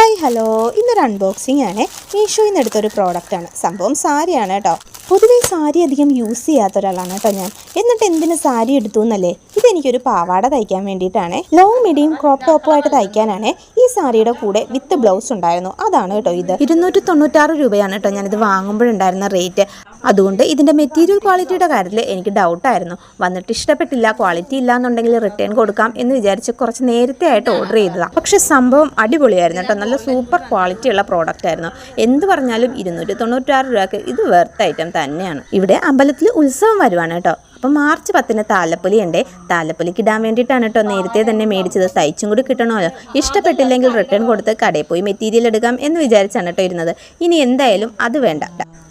Hi hello, ഇന്നൊരു unboxing ആണ്. മീഷോയിൽ നിന്ന് എടുത്തൊരു പ്രോഡക്റ്റാണ്. സംഭവം സാരിയാണ് കേട്ടോ. പൊതുവേ സാരി അധികം യൂസ് ചെയ്യാത്ത ഒരാളാണ് കേട്ടോ ഞാൻ. എന്നിട്ട് എന്തിന് സാരി എടുത്തു എന്നല്ലേ? ഇതെനിക്കൊരു പാവാട തയ്ക്കാൻ വേണ്ടിയിട്ടാണ്. ലോങ് മിഡിയും ക്രോപ്പ് ടോപ്പുമായിട്ട് തയ്ക്കാനാണ്. ഈ സാരിയുടെ കൂടെ വിത്ത് ബ്ലൗസ് ഉണ്ടായിരുന്നു. അതാണ് കേട്ടോ ഇത്. 296 രൂപയാണ് കേട്ടോ ഞാനിത് വാങ്ങുമ്പോഴുണ്ടായിരുന്ന റേറ്റ്. അതുകൊണ്ട് ഇതിൻ്റെ മെറ്റീരിയൽ ക്വാളിറ്റിയുടെ കാര്യത്തിൽ എനിക്ക് ഡൗട്ടായിരുന്നു. വന്നിട്ട് ഇഷ്ടപ്പെട്ടില്ല, ക്വാളിറ്റി ഇല്ല എന്നുണ്ടെങ്കിൽ റിട്ടേൺ കൊടുക്കാം എന്ന് വിചാരിച്ച് കുറച്ച് നേരത്തെ ആയിട്ട് ഓർഡർ ചെയ്തതാണ്. പക്ഷേ സംഭവം അടിപൊളിയായിരുന്നു കേട്ടോ. നല്ല സൂപ്പർ ക്വാളിറ്റിയുള്ള പ്രോഡക്റ്റ് ആയിരുന്നു. എന്ത് പറഞ്ഞാലും 296 രൂപയ്ക്ക് ഇത് വെർത്ത് ഐറ്റം തന്നെയാണ്. ഇവിടെ അമ്പലത്തിൽ ഉത്സവം വരുവാണ് കേട്ടോ. അപ്പം മാർച്ച് 10 താലപ്പൊലി ഉണ്ട്. താലപ്പൊലിക്ക് ഇടാൻ വേണ്ടിയിട്ടാണ് കേട്ടോ നേരത്തെ തന്നെ മേടിച്ചത്. തയ്ച്ചും കൂടി കിട്ടണമല്ലോ. ഇഷ്ടപ്പെട്ടില്ലെങ്കിൽ റിട്ടേൺ കൊടുത്ത് കടയിൽ പോയി മെറ്റീരിയൽ എടുക്കാം എന്ന് വിചാരിച്ചാണ് കേട്ടോ ഇരുന്നത്. ഇനി എന്തായാലും അത് വേണ്ട.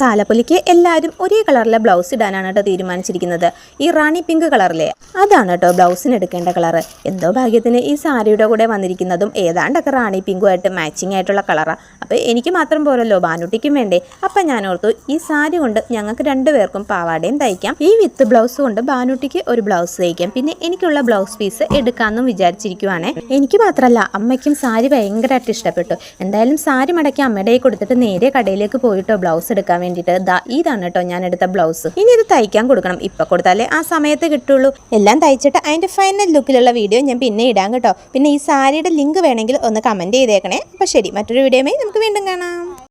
താലപ്പൊലിക്ക് എല്ലാവരും ഒരേ കളറിലെ ബ്ലൗസ് ഇടാനാണ് കേട്ടോ തീരുമാനിച്ചിരിക്കുന്നത്. ഈ റാണി പിങ്ക് കളറിലെ അതാണ് കേട്ടോ ബ്ലൗസിന് എടുക്കേണ്ട കളറ്. എന്തോ ഭാഗ്യത്തിന് ഈ സാരിയുടെ കൂടെ വന്നിരിക്കുന്നതും ഏതാണ്ടൊക്കെ റാണി പിങ്കുമായിട്ട് മാച്ചിങ് ആയിട്ടുള്ള കളറാണ്. അപ്പോൾ എനിക്ക് മാത്രം പോരല്ലോ, ബാനുട്ടിക്കും വേണ്ടേ. അപ്പം ഞാൻ ഓർത്തു ഈ സാരി കൊണ്ട് ഞങ്ങൾക്ക് 2 പേർക്കും പാവാടയും തയ്ക്കാം, ഈ വിത്ത് ബ്ലൗസ് കൊണ്ട് ബാനുട്ടിക്ക് ഒരു ബ്ലൗസ് തയ്ക്കാം, പിന്നെ എനിക്കുള്ള ബ്ലൗസ് പീസ് എടുക്കാമെന്നും വിചാരിച്ചിരിക്കുവാണേ. എനിക്ക് മാത്രമല്ല അമ്മയ്ക്കും സാരി ഭയങ്കരമായിട്ട് ഇഷ്ടപ്പെട്ടു. എന്തായാലും സാരി മടക്കി അമ്മയുടെ കൊടുത്തിട്ട് നേരെ കടയിലേക്ക് പോയിട്ടോ ബ്ലൗസ് എടുക്കാൻ വേണ്ടിയിട്ട്. ഇതാണ് കേട്ടോ ഞാൻ എടുത്ത ബ്ലൗസ്. ഇനി ഇത് തയ്ക്കാൻ കൊടുക്കണം. ഇപ്പം കൊടുത്താലേ ആ സമയത്ത് കിട്ടുള്ളൂ. എല്ലാം തയ്ച്ചിട്ട് അതിൻ്റെ ഫൈനൽ ലുക്കിലുള്ള വീഡിയോ ഞാൻ പിന്നെ ഇടാം കേട്ടോ. പിന്നെ ഈ സാരിയുടെ ലിങ്ക് വേണമെങ്കിൽ ഒന്ന് കമൻറ്റ് ചെയ്തേക്കണേ. അപ്പോൾ ശരി, മറ്റൊരു വീഡിയോയുമായി നമുക്ക് വീണ്ടും കാണാം.